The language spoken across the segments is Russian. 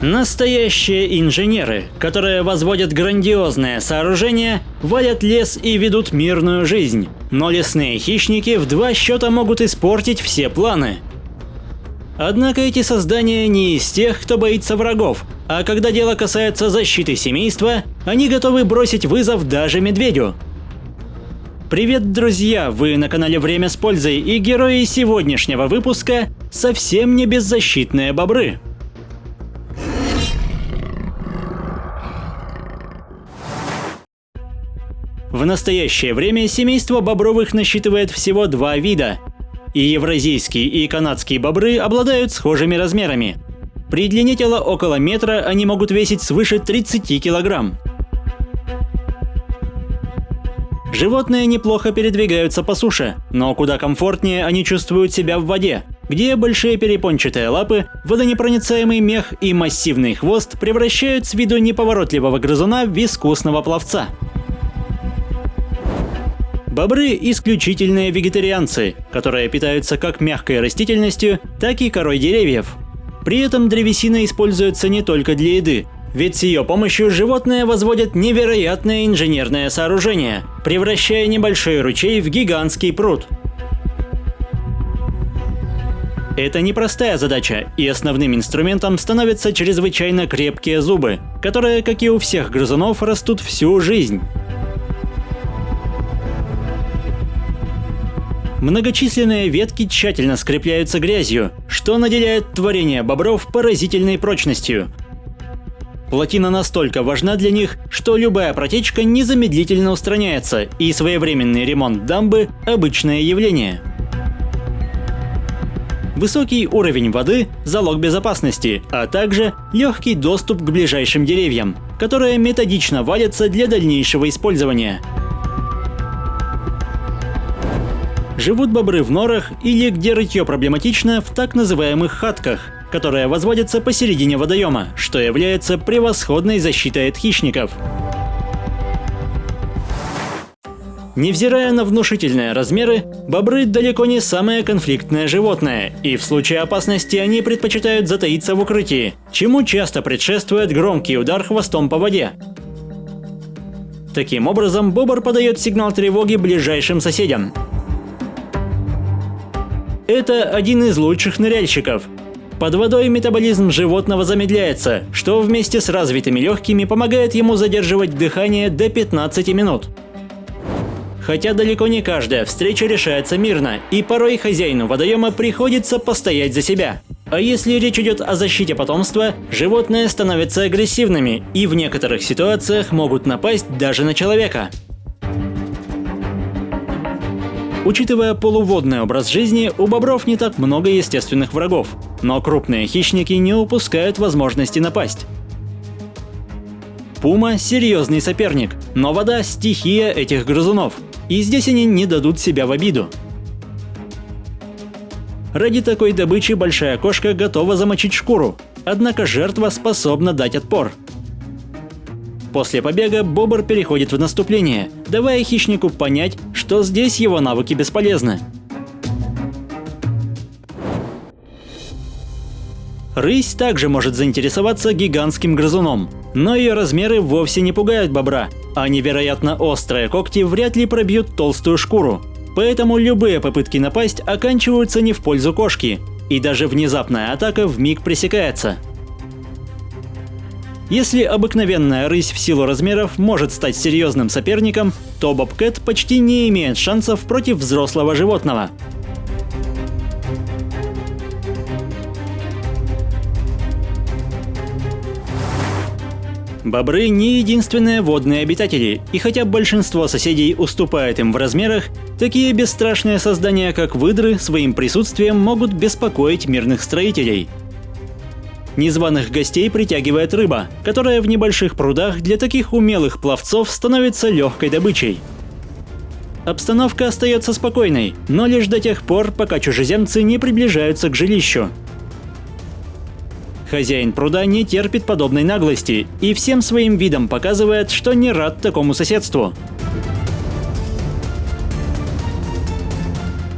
Настоящие инженеры, которые возводят грандиозное сооружение, валят лес и ведут мирную жизнь. Но лесные хищники в два счета могут испортить все планы. Однако эти создания не из тех, кто боится врагов, а когда дело касается защиты семейства, они готовы бросить вызов даже медведю. Привет, друзья! Вы на канале Время с пользой, и герои сегодняшнего выпуска совсем не беззащитные бобры. В настоящее время семейство бобровых насчитывает всего два вида. И евразийские, и канадские бобры обладают схожими размерами. При длине тела около метра они могут весить свыше 30 килограмм. Животные неплохо передвигаются по суше, но куда комфортнее они чувствуют себя в воде, где большие перепончатые лапы, водонепроницаемый мех и массивный хвост превращают с виду неповоротливого грызуна в искусного пловца. Бобры – исключительные вегетарианцы, которые питаются как мягкой растительностью, так и корой деревьев. При этом древесина используется не только для еды, ведь с ее помощью животные возводят невероятное инженерное сооружение, превращая небольшой ручей в гигантский пруд. Это непростая задача, и основным инструментом становятся чрезвычайно крепкие зубы, которые, как и у всех грызунов, растут всю жизнь. Многочисленные ветки тщательно скрепляются грязью, что наделяет творение бобров поразительной прочностью. Плотина настолько важна для них, что любая протечка незамедлительно устраняется, и своевременный ремонт дамбы – обычное явление. Высокий уровень воды – залог безопасности, а также легкий доступ к ближайшим деревьям, которые методично валятся для дальнейшего использования. Живут бобры в норах или, где рытье проблематично, в так называемых хатках, которые возводятся посередине водоема, что является превосходной защитой от хищников. Невзирая на внушительные размеры, бобры далеко не самое конфликтное животное, и в случае опасности они предпочитают затаиться в укрытии, чему часто предшествует громкий удар хвостом по воде. Таким образом, бобр подает сигнал тревоги ближайшим соседям. Это один из лучших ныряльщиков. Под водой метаболизм животного замедляется, что вместе с развитыми легкими помогает ему задерживать дыхание до 15 минут. Хотя далеко не каждая встреча решается мирно, и порой хозяину водоема приходится постоять за себя. А если речь идет о защите потомства, животные становятся агрессивными и в некоторых ситуациях могут напасть даже на человека. Учитывая полуводный образ жизни, у бобров не так много естественных врагов, но крупные хищники не упускают возможности напасть. Пума – серьезный соперник, но вода – стихия этих грызунов, и здесь они не дадут себя в обиду. Ради такой добычи большая кошка готова замочить шкуру, однако жертва способна дать отпор. После побега бобр переходит в наступление, давая хищнику понять, что здесь его навыки бесполезны. Рысь также может заинтересоваться гигантским грызуном, но ее размеры вовсе не пугают бобра, а невероятно острые когти вряд ли пробьют толстую шкуру. Поэтому любые попытки напасть оканчиваются не в пользу кошки, и даже внезапная атака вмиг пресекается. Если обыкновенная рысь в силу размеров может стать серьезным соперником, то бобкэт почти не имеет шансов против взрослого животного. Бобры не единственные водные обитатели, и хотя большинство соседей уступает им в размерах, такие бесстрашные создания, как выдры, своим присутствием могут беспокоить мирных строителей. Незваных гостей притягивает рыба, которая в небольших прудах для таких умелых пловцов становится легкой добычей. Обстановка остается спокойной, но лишь до тех пор, пока чужеземцы не приближаются к жилищу. Хозяин пруда не терпит подобной наглости и всем своим видом показывает, что не рад такому соседству.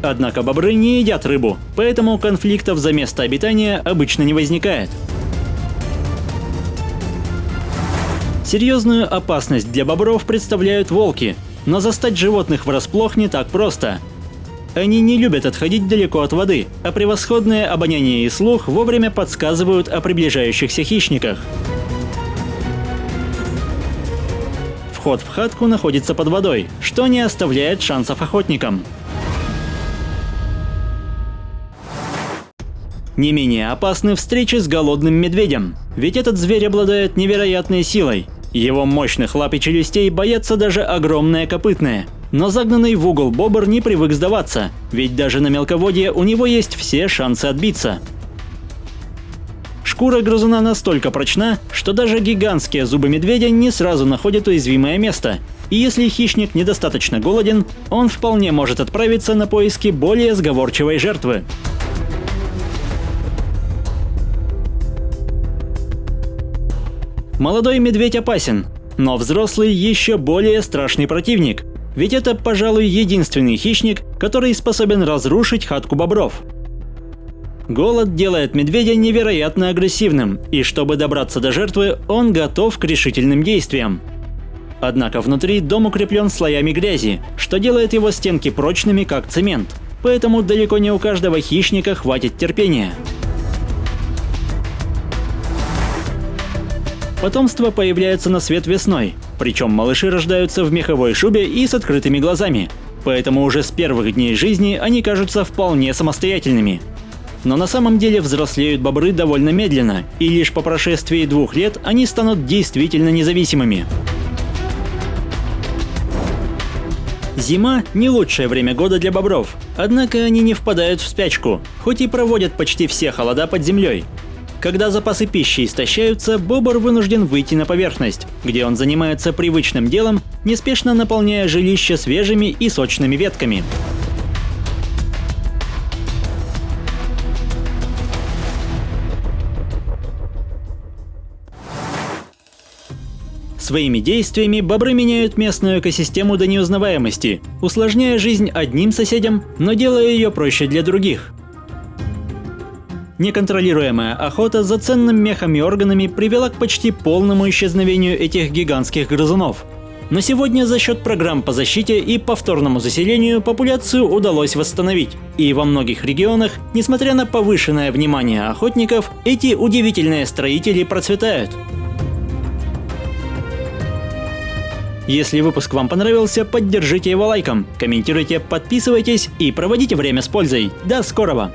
Однако бобры не едят рыбу, поэтому конфликтов за место обитания обычно не возникает. Серьезную опасность для бобров представляют волки, но застать животных врасплох не так просто. Они не любят отходить далеко от воды, а превосходное обоняние и слух вовремя подсказывают о приближающихся хищниках. Вход в хатку находится под водой, что не оставляет шансов охотникам. Не менее опасны встречи с голодным медведем, ведь этот зверь обладает невероятной силой. Его мощных лап и челюстей боятся даже огромные копытные. Но загнанный в угол бобр не привык сдаваться, ведь даже на мелководье у него есть все шансы отбиться. Шкура грызуна настолько прочна, что даже гигантские зубы медведя не сразу находят уязвимое место. И если хищник недостаточно голоден, он вполне может отправиться на поиски более сговорчивой жертвы. Молодой медведь опасен, но взрослый еще более страшный противник. Ведь это, пожалуй, единственный хищник, который способен разрушить хатку бобров. Голод делает медведя невероятно агрессивным, и чтобы добраться до жертвы, он готов к решительным действиям. Однако внутри дом укреплен слоями грязи, что делает его стенки прочными, как цемент. Поэтому далеко не у каждого хищника хватит терпения. Потомство появляется на свет весной, причем малыши рождаются в меховой шубе и с открытыми глазами. Поэтому уже с первых дней жизни они кажутся вполне самостоятельными. Но на самом деле взрослеют бобры довольно медленно, и лишь по прошествии 2 лет они станут действительно независимыми. Зима – не лучшее время года для бобров, однако они не впадают в спячку, хоть и проводят почти все холода под землей. Когда запасы пищи истощаются, бобр вынужден выйти на поверхность, где он занимается привычным делом, неспешно наполняя жилище свежими и сочными ветками. Своими действиями бобры меняют местную экосистему до неузнаваемости, усложняя жизнь одним соседям, но делая ее проще для других. Неконтролируемая охота за ценным мехом и органами привела к почти полному исчезновению этих гигантских грызунов. Но сегодня за счет программ по защите и повторному заселению популяцию удалось восстановить. И во многих регионах, несмотря на повышенное внимание охотников, эти удивительные строители процветают. Если выпуск вам понравился, поддержите его лайком, комментируйте, подписывайтесь и проводите время с пользой. До скорого!